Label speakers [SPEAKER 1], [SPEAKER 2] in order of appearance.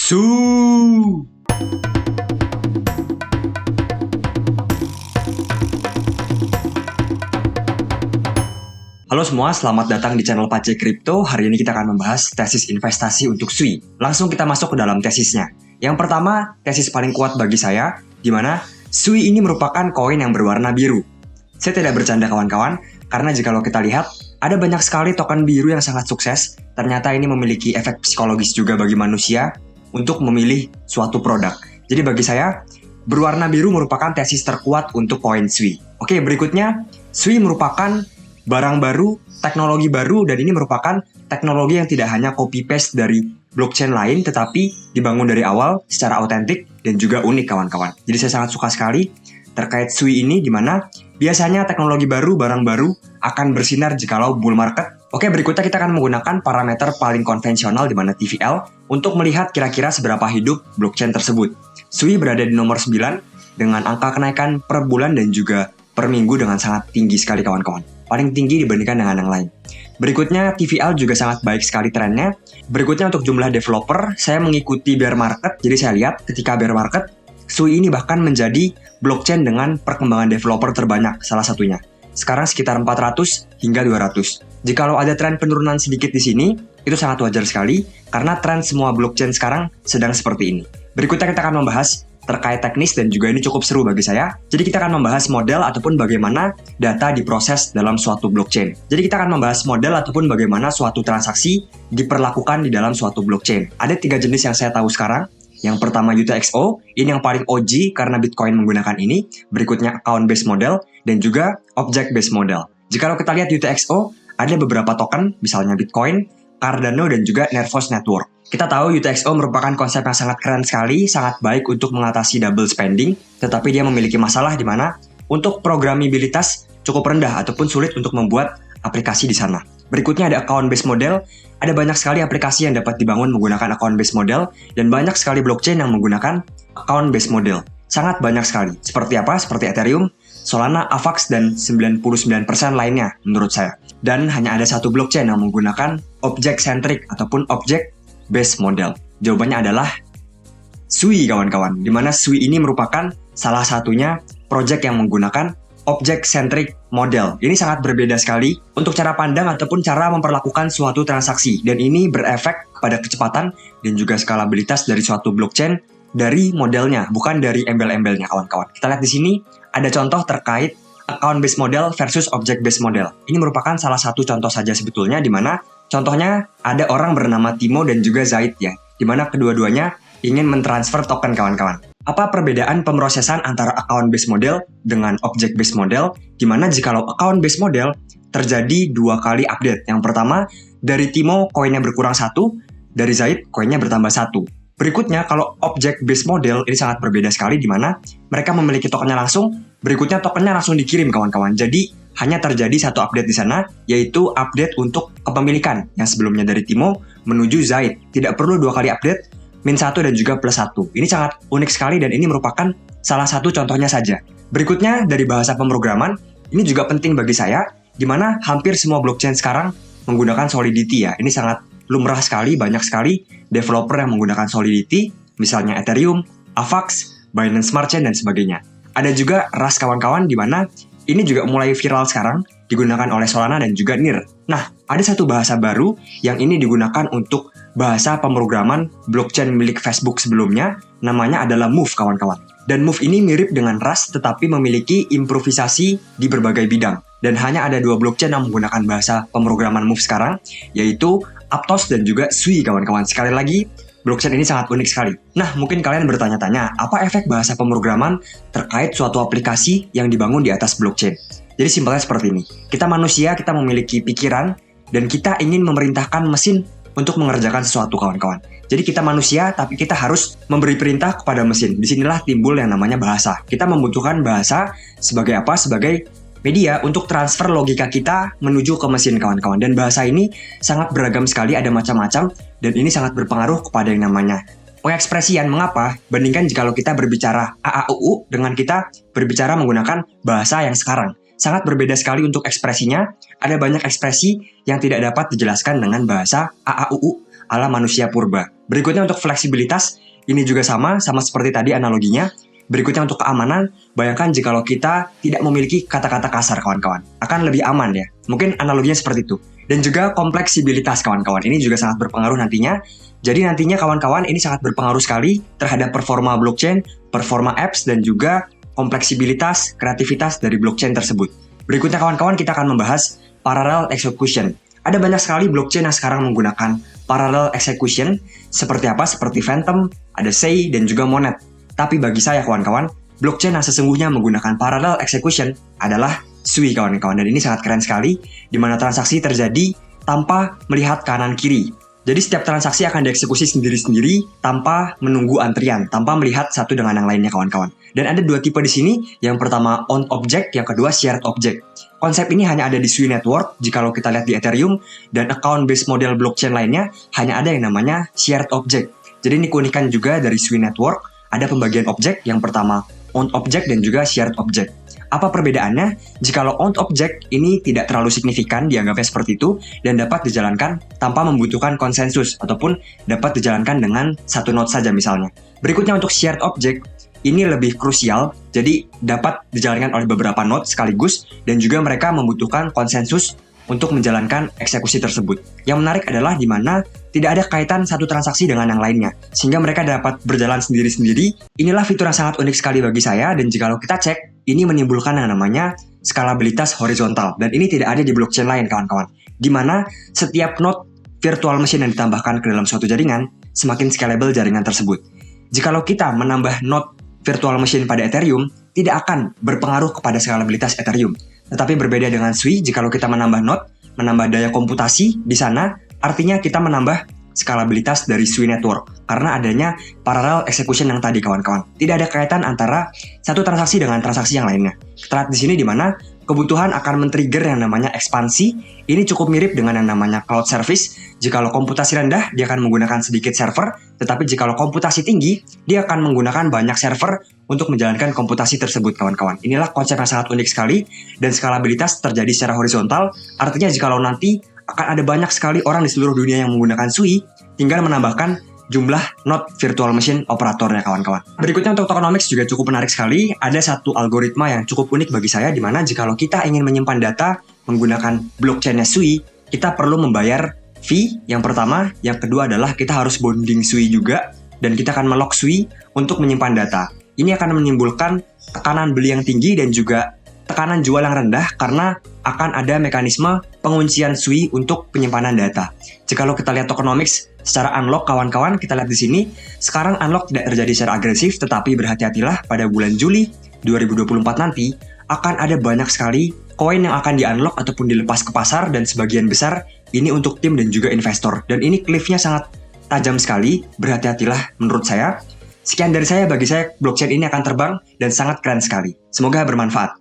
[SPEAKER 1] Su. Halo semua, selamat datang di channel Pace Crypto. Hari ini kita akan membahas tesis investasi untuk Sui. Langsung kita masuk ke dalam tesisnya. Yang pertama, tesis paling kuat bagi saya, di mana Sui ini merupakan koin yang berwarna biru. Saya tidak bercanda kawan-kawan, karena jika kita lihat, ada banyak sekali token biru yang sangat sukses. Ternyata ini memiliki efek psikologis juga bagi manusia untuk memilih suatu produk. Jadi bagi saya, berwarna biru merupakan tesis terkuat untuk koin Sui. Oke, berikutnya, Sui merupakan barang baru, teknologi baru, dan ini merupakan teknologi yang tidak hanya copy-paste dari blockchain lain, tetapi dibangun dari awal secara autentik dan juga unik kawan-kawan. Jadi saya sangat suka sekali terkait Sui ini, di mana biasanya teknologi baru, barang baru akan bersinar jikalau bull market. Oke, berikutnya kita akan menggunakan parameter paling konvensional di mana TVL untuk melihat kira-kira seberapa hidup blockchain tersebut. Sui berada di nomor 9 dengan angka kenaikan per bulan dan juga per minggu dengan sangat tinggi sekali kawan-kawan. Paling tinggi dibandingkan dengan yang lain. Berikutnya, TVL juga sangat baik sekali trennya. Berikutnya untuk jumlah developer, saya mengikuti bear market. Jadi saya lihat ketika bear market, Sui ini bahkan menjadi blockchain dengan perkembangan developer terbanyak salah satunya. Sekarang sekitar 400 hingga 200. Jikalau ada tren penurunan sedikit di sini, itu sangat wajar sekali karena tren semua blockchain sekarang sedang seperti ini. Berikutnya kita akan membahas terkait teknis dan juga ini cukup seru bagi saya. Jadi kita akan membahas model ataupun bagaimana data diproses dalam suatu blockchain. Jadi kita akan membahas model ataupun bagaimana suatu transaksi diperlakukan di dalam suatu blockchain. Ada 3 jenis yang saya tahu sekarang. Yang pertama UTXO, ini yang paling OG karena Bitcoin menggunakan ini. Berikutnya account based model dan juga object based model. Jika kita lihat UTXO, ada beberapa token, misalnya Bitcoin, Cardano dan juga Nervos Network. Kita tahu UTXO merupakan konsep yang sangat keren sekali, sangat baik untuk mengatasi double spending, tetapi dia memiliki masalah di mana untuk programabilitas cukup rendah ataupun sulit untuk membuat aplikasi di sana. Berikutnya ada account based model. Ada banyak sekali aplikasi yang dapat dibangun menggunakan account based model dan banyak sekali blockchain yang menggunakan account based model. Sangat banyak sekali. Seperti apa? Seperti Ethereum, Solana, Avax, dan 99% lainnya menurut saya. Dan hanya ada satu blockchain yang menggunakan object centric ataupun object based model. Jawabannya adalah Sui kawan-kawan. Di mana Sui ini merupakan salah satunya project yang menggunakan object-centric model. Ini sangat berbeda sekali untuk cara pandang ataupun cara memperlakukan suatu transaksi. Dan ini berefek pada kecepatan dan juga skalabilitas dari suatu blockchain dari modelnya, bukan dari embel-embelnya kawan-kawan. Kita lihat di sini ada contoh terkait account-based model versus object-based model. Ini merupakan salah satu contoh saja sebetulnya, di mana contohnya ada orang bernama Timo dan juga Zaid ya, di mana kedua-duanya ingin mentransfer token kawan-kawan. Apa perbedaan pemrosesan antara account-based model dengan object-based model? Dimana jikalau account-based model terjadi 2 kali update. Yang pertama, dari Timo koinnya berkurang 1, dari Zaid koinnya bertambah 1. Berikutnya, kalau object-based model ini sangat berbeda sekali, dimana mereka memiliki tokennya langsung, berikutnya tokennya langsung dikirim kawan-kawan. Jadi, hanya terjadi satu update di sana, yaitu update untuk kepemilikan yang sebelumnya dari Timo menuju Zaid. Tidak perlu 2 kali update, -1 dan juga +1. Ini sangat unik sekali dan ini merupakan salah satu contohnya saja. Berikutnya dari bahasa pemrograman, ini juga penting bagi saya, di mana hampir semua blockchain sekarang menggunakan Solidity ya. Ini sangat lumrah sekali, banyak sekali developer yang menggunakan Solidity, misalnya Ethereum, Avax, Binance Smart Chain, dan sebagainya. Ada juga Rust kawan-kawan, di mana ini juga mulai viral sekarang, digunakan oleh Solana dan juga NIR. Nah, ada satu bahasa baru yang ini digunakan untuk bahasa pemrograman blockchain milik Facebook sebelumnya, namanya adalah Move kawan-kawan. Dan Move ini mirip dengan Rust tetapi memiliki improvisasi di berbagai bidang. Dan hanya ada 2 blockchain yang menggunakan bahasa pemrograman Move sekarang, yaitu Aptos dan juga Sui kawan-kawan. Sekali lagi, blockchain ini sangat unik sekali. Nah, mungkin kalian bertanya-tanya, apa efek bahasa pemrograman terkait suatu aplikasi yang dibangun di atas blockchain? Jadi simpelnya seperti ini. Kita manusia, kita memiliki pikiran, dan kita ingin memerintahkan mesin untuk mengerjakan sesuatu kawan-kawan. Jadi kita manusia, tapi kita harus memberi perintah kepada mesin. Disinilah timbul yang namanya bahasa. Kita membutuhkan bahasa sebagai apa? Sebagai media untuk transfer logika kita menuju ke mesin kawan-kawan. Dan bahasa ini sangat beragam sekali, ada macam-macam, dan ini sangat berpengaruh kepada yang namanya pengekspresian. Mengapa? Bandingkan jika kita berbicara AAUU dengan kita berbicara menggunakan bahasa yang sekarang. Sangat berbeda sekali untuk ekspresinya. Ada banyak ekspresi yang tidak dapat dijelaskan dengan bahasa AAUU ala manusia purba. Berikutnya untuk fleksibilitas, ini juga sama seperti tadi analoginya. Berikutnya untuk keamanan, bayangkan jikalau kita tidak memiliki kata-kata kasar kawan-kawan. Akan lebih aman ya. Mungkin analoginya seperti itu. Dan juga kompleksibilitas kawan-kawan. Ini juga sangat berpengaruh nantinya. Jadi nantinya kawan-kawan ini sangat berpengaruh sekali terhadap performa blockchain, performa apps, dan juga kompleksibilitas, kreativitas dari blockchain tersebut. Berikutnya kawan-kawan kita akan membahas parallel execution. Ada banyak sekali blockchain yang sekarang menggunakan parallel execution. Seperti apa? Seperti Phantom, ada Sei, dan juga Monet. Tapi bagi saya kawan-kawan, blockchain yang sesungguhnya menggunakan parallel execution adalah Sui kawan-kawan. Dan ini sangat keren sekali, di mana transaksi terjadi tanpa melihat kanan kiri. Jadi setiap transaksi akan dieksekusi sendiri-sendiri tanpa menunggu antrian, tanpa melihat satu dengan yang lainnya kawan-kawan. Dan ada dua tipe di sini, yang pertama owned object, yang kedua shared object. Konsep ini hanya ada di Sui Network, jikalau kita lihat di Ethereum, dan account-based model blockchain lainnya, hanya ada yang namanya shared object. Jadi ini keunikan juga dari Sui Network, ada pembagian objek, yang pertama owned object dan juga shared object. Apa perbedaannya? Jikalau owned object ini tidak terlalu signifikan, dianggapnya seperti itu, dan dapat dijalankan tanpa membutuhkan konsensus, ataupun dapat dijalankan dengan satu node saja misalnya. Berikutnya untuk shared object, ini lebih krusial, jadi dapat dijalankan oleh beberapa node sekaligus, dan juga mereka membutuhkan konsensus untuk menjalankan eksekusi tersebut. Yang menarik adalah di mana tidak ada kaitan satu transaksi dengan yang lainnya, sehingga mereka dapat berjalan sendiri-sendiri. Inilah fitur yang sangat unik sekali bagi saya, dan jikalau kita cek, ini menimbulkan yang namanya skalabilitas horizontal, dan ini tidak ada di blockchain lain kawan-kawan, di mana setiap node virtual machine yang ditambahkan ke dalam suatu jaringan, semakin scalable jaringan tersebut. Jikalau kita menambah node virtual machine pada Ethereum, tidak akan berpengaruh kepada skalabilitas Ethereum. Tetapi berbeda dengan Sui, jikalau kita menambah node, menambah daya komputasi di sana, artinya kita menambah skalabilitas dari Sui Network karena adanya parallel execution yang tadi kawan-kawan. Tidak ada kaitan antara satu transaksi dengan transaksi yang lainnya. Kita lihat di sini di mana kebutuhan akan men-trigger yang namanya ekspansi. Ini cukup mirip dengan yang namanya cloud service. Jikalau komputasi rendah, dia akan menggunakan sedikit server, tetapi jikalau komputasi tinggi, dia akan menggunakan banyak server untuk menjalankan komputasi tersebut kawan-kawan. Inilah konsep yang sangat unik sekali, dan skalabilitas terjadi secara horizontal, artinya jikalau nanti akan ada banyak sekali orang di seluruh dunia yang menggunakan Sui, tinggal menambahkan jumlah node virtual machine operatornya kawan-kawan. Berikutnya untuk tokenomics juga cukup menarik sekali. Ada satu algoritma yang cukup unik bagi saya, di mana jikalau kita ingin menyimpan data menggunakan blockchain-nya Sui, kita perlu membayar fee yang pertama. Yang kedua adalah kita harus bonding Sui juga, dan kita akan melock Sui untuk menyimpan data. Ini akan menimbulkan tekanan beli yang tinggi dan juga tekanan jual yang rendah karena akan ada mekanisme penguncian Sui untuk penyimpanan data. Jikalau kita lihat tokenomics secara unlock kawan-kawan, kita lihat di sini, sekarang unlock tidak terjadi secara agresif, tetapi berhati-hatilah pada bulan Juli 2024 nanti akan ada banyak sekali koin yang akan di-unlock ataupun dilepas ke pasar, dan sebagian besar ini untuk tim dan juga investor. Dan ini cliff-nya sangat tajam sekali, berhati-hatilah menurut saya. Sekian dari saya, bagi saya blockchain ini akan terbang dan sangat keren sekali. Semoga bermanfaat.